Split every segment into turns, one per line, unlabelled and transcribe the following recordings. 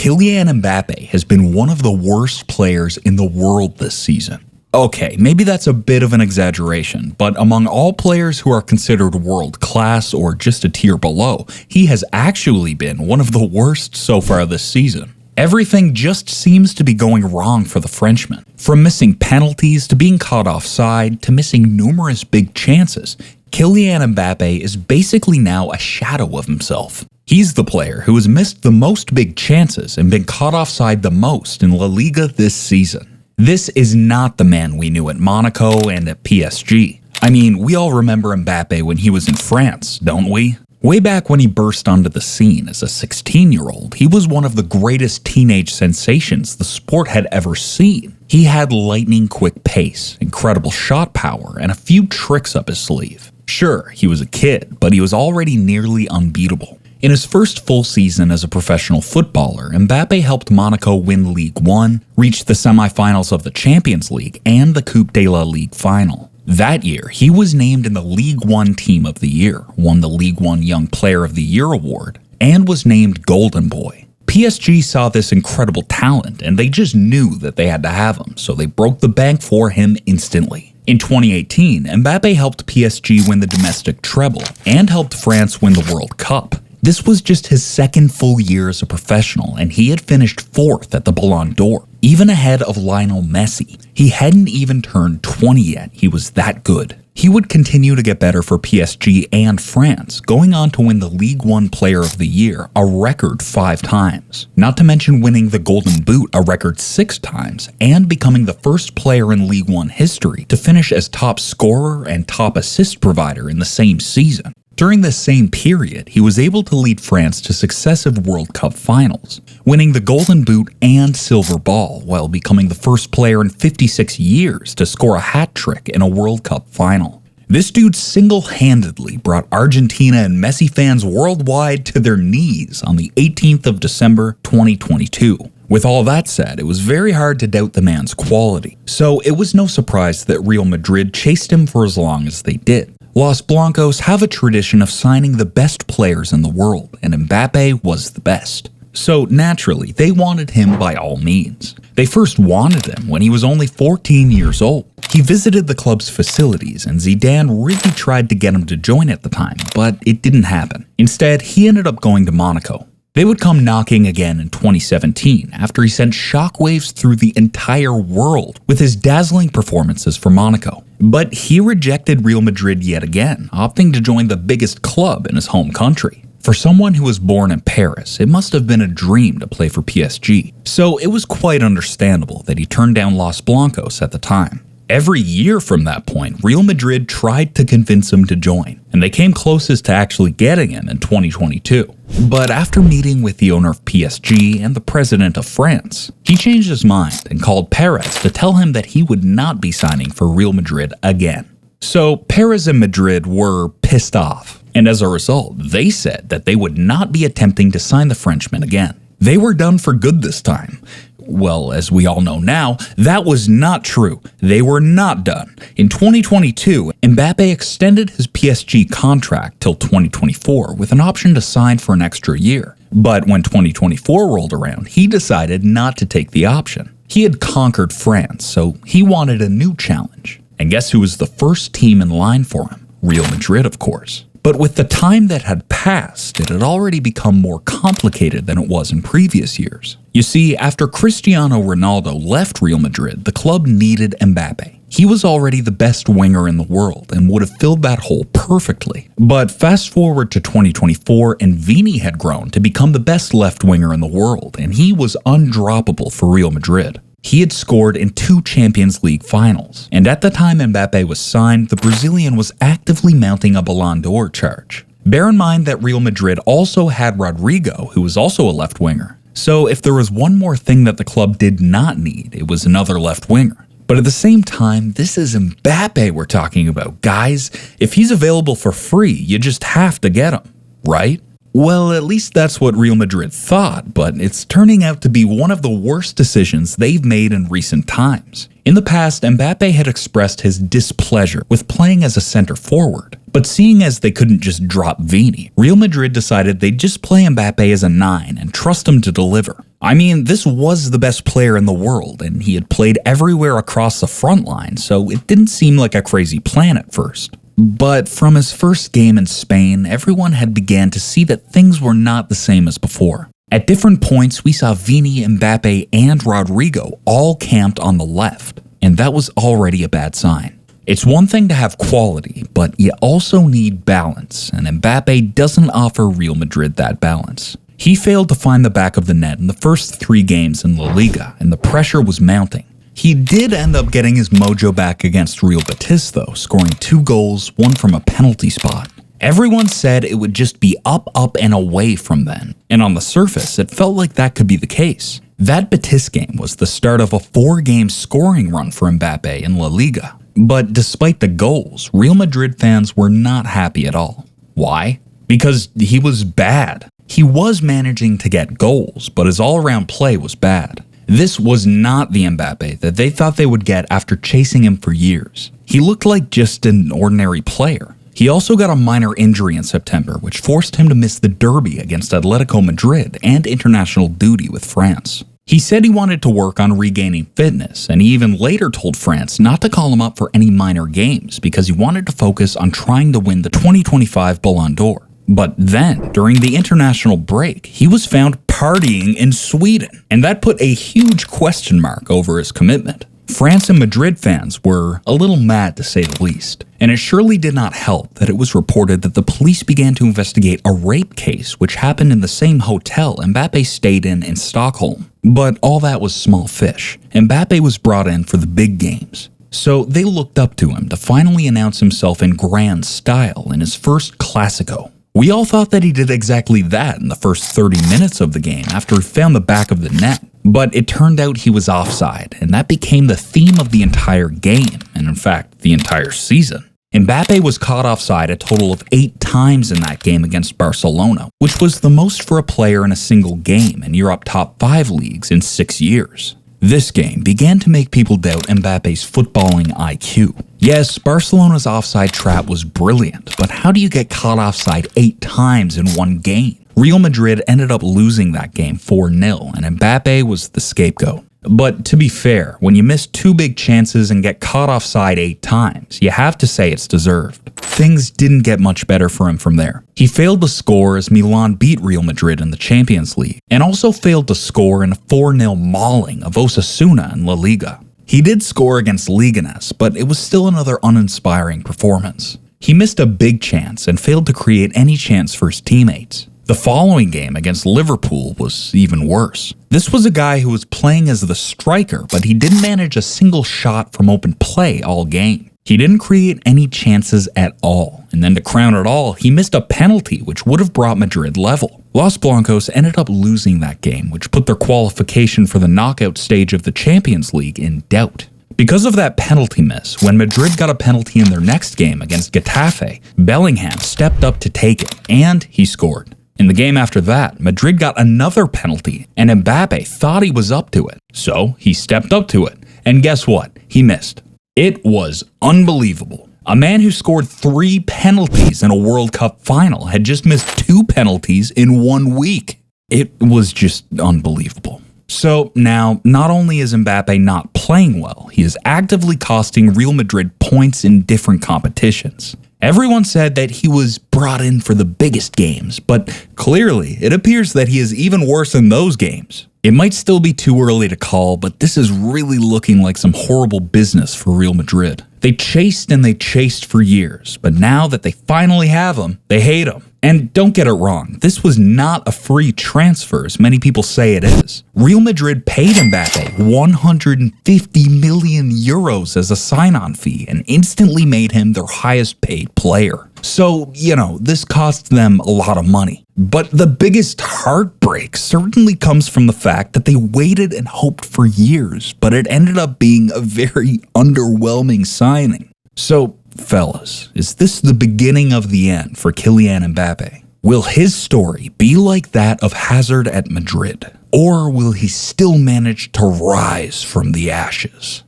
Kylian Mbappe has been one of the worst players in the world this season. Okay, maybe that's a bit of an exaggeration, but among all players who are considered world-class or just a tier below, he has actually been one of the worst so far this season. Everything just seems to be going wrong for the Frenchman. From missing penalties to being caught offside to missing numerous big chances, Kylian Mbappe is basically now a shadow of himself. He's the player who has missed the most big chances and been caught offside the most in La Liga this season. This is not the man we knew at Monaco and at PSG. I mean, we all remember Mbappe when he was in France, don't we? Way back when he burst onto the scene as a 16-year-old, he was one of the greatest teenage sensations the sport had ever seen. He had lightning-quick pace, incredible shot power, and a few tricks up his sleeve. Sure, he was a kid, but he was already nearly unbeatable. In his first full season as a professional footballer, Mbappe helped Monaco win Ligue 1, reach the semi-finals of the Champions League, and the Coupe de la Ligue final. That year, he was named in the Ligue 1 Team of the Year, won the Ligue 1 Young Player of the Year award, and was named Golden Boy. PSG saw this incredible talent, and they just knew that they had to have him, so they broke the bank for him instantly. In 2018, Mbappe helped PSG win the domestic treble, and helped France win the World Cup. This was just his second full year as a professional, and he had finished 4th at the Ballon d'Or, even ahead of Lionel Messi. He hadn't even turned 20 yet, he was that good. He would continue to get better for PSG and France, going on to win the Ligue 1 Player of the Year a record 5 times. Not to mention winning the Golden Boot a record 6 times, and becoming the first player in Ligue 1 history to finish as top scorer and top assist provider in the same season. During this same period, he was able to lead France to successive World Cup finals, winning the Golden Boot and Silver Ball while becoming the first player in 56 years to score a hat trick in a World Cup final. This dude single-handedly brought Argentina and Messi fans worldwide to their knees on the 18th of December 2022. With all that said, it was very hard to doubt the man's quality, so it was no surprise that Real Madrid chased him for as long as they did. Los Blancos have a tradition of signing the best players in the world, and Mbappe was the best. So naturally, they wanted him by all means. They first wanted him when he was only 14 years old. He visited the club's facilities, and Zidane really tried to get him to join at the time, but it didn't happen. Instead, he ended up going to Monaco. They would come knocking again in 2017 after he sent shockwaves through the entire world with his dazzling performances for Monaco. But he rejected Real Madrid yet again, opting to join the biggest club in his home country. For someone who was born in Paris, it must have been a dream to play for PSG, so it was quite understandable that he turned down Los Blancos at the time. Every year from that point, Real Madrid tried to convince him to join, and they came closest to actually getting him in 2022. But after meeting with the owner of PSG and the president of France, he changed his mind and called Perez to tell him that he would not be signing for Real Madrid again. So Perez and Madrid were pissed off, and as a result, they said that they would not be attempting to sign the Frenchman again. They were done for good this time. Well, as we all know now, that was not true. They were not done. In 2022, Mbappe extended his PSG contract till 2024 with an option to sign for an extra year. But when 2024 rolled around, he decided not to take the option. He had conquered France, so he wanted a new challenge. And guess who was the first team in line for him? Real Madrid, of course. But with the time that had passed, it had already become more complicated than it was in previous years. You see, after Cristiano Ronaldo left Real Madrid, the club needed Mbappe. He was already the best winger in the world and would have filled that hole perfectly. But fast forward to 2024, and Vini had grown to become the best left winger in the world, and he was undroppable for Real Madrid. He had scored in 2 Champions League finals, and at the time Mbappe was signed, the Brazilian was actively mounting a Ballon d'Or charge. Bear in mind that Real Madrid also had Rodrigo, who was also a left winger. So if there was one more thing that the club did not need, it was another left winger. But at the same time, this is Mbappe we're talking about, guys. If he's available for free, you just have to get him, right? Well, at least that's what Real Madrid thought, but it's turning out to be one of the worst decisions they've made in recent times. In the past, Mbappe had expressed his displeasure with playing as a center forward, but seeing as they couldn't just drop Vini, Real Madrid decided they'd just play Mbappe as a 9 and trust him to deliver. I mean, this was the best player in the world, and he had played everywhere across the front line, so it didn't seem like a crazy plan at first. But from his first game in Spain, everyone had began to see that things were not the same as before. At different points, we saw Vini, Mbappe, and Rodrigo all camped on the left, and that was already a bad sign. It's one thing to have quality, but you also need balance, and Mbappe doesn't offer Real Madrid that balance. He failed to find the back of the net in the first 3 games in La Liga, and the pressure was mounting. He did end up getting his mojo back against Real Betis though, scoring 2 goals, 1 from a penalty spot. Everyone said it would just be up, and away from then, and on the surface, it felt like that could be the case. That Betis game was the start of a 4-game scoring run for Mbappe in La Liga. But despite the goals, Real Madrid fans were not happy at all. Why? Because he was bad. He was managing to get goals, but his all-around play was bad. This was not the Mbappe that they thought they would get after chasing him for years. He looked like just an ordinary player. He also got a minor injury in September, which forced him to miss the derby against Atletico Madrid and international duty with France. He said he wanted to work on regaining fitness, and he even later told France not to call him up for any minor games because he wanted to focus on trying to win the 2025 Ballon d'Or. But then, during the international break, he was found partying in Sweden, and that put a huge question mark over his commitment. France and Madrid fans were a little mad to say the least, and it surely did not help that it was reported that the police began to investigate a rape case which happened in the same hotel Mbappe stayed in Stockholm. But all that was small fish. Mbappe was brought in for the big games. So they looked up to him to finally announce himself in grand style in his first Clásico. We all thought that he did exactly that in the first 30 minutes of the game after he found the back of the net. But it turned out he was offside, and that became the theme of the entire game, and in fact, the entire season. Mbappe was caught offside a total of 8 times in that game against Barcelona, which was the most for a player in a single game in Europe top 5 leagues in 6 years. This game began to make people doubt Mbappe's footballing IQ. Yes, Barcelona's offside trap was brilliant, but how do you get caught offside 8 times in one game? Real Madrid ended up losing that game 4-0, and Mbappe was the scapegoat. But to be fair, when you miss 2 big chances and get caught offside 8 times, you have to say it's deserved. Things didn't get much better for him from there. He failed to score as Milan beat Real Madrid in the Champions League, and also failed to score in a 4-0 mauling of Osasuna in La Liga. He did score against Leganés, but it was still another uninspiring performance. He missed a big chance and failed to create any chance for his teammates. The following game against Liverpool was even worse. This was a guy who was playing as the striker, but he didn't manage a single shot from open play all game. He didn't create any chances at all, and then to crown it all, he missed a penalty which would have brought Madrid level. Los Blancos ended up losing that game, which put their qualification for the knockout stage of the Champions League in doubt. Because of that penalty miss, when Madrid got a penalty in their next game against Getafe, Bellingham stepped up to take it, and he scored. In the game after that, Madrid got another penalty, and Mbappe thought he was up to it. So he stepped up to it, and guess what? He missed. It was unbelievable. A man who scored 3 penalties in a World Cup final had just missed 2 penalties in 1 week. It was just unbelievable. So now, not only is Mbappe not playing well, he is actively costing Real Madrid points in different competitions. Everyone said that he was brought in for the biggest games, but clearly it appears that he is even worse in those games. It might still be too early to call, but this is really looking like some horrible business for Real Madrid. They chased and they chased for years, but now that they finally have him, they hate him. And don't get it wrong, this was not a free transfer as many people say it is. Real Madrid paid Mbappe 150 million euros as a sign-on fee and instantly made him their highest paid player. So, this cost them a lot of money. But the biggest heartbreak certainly comes from the fact that they waited and hoped for years, but it ended up being a very underwhelming signing. So, fellas, is this the beginning of the end for Kylian Mbappe? Will his story be like that of Hazard at Madrid? Or will he still manage to rise from the ashes?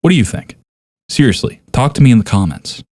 What do you think? Seriously, talk to me in the comments.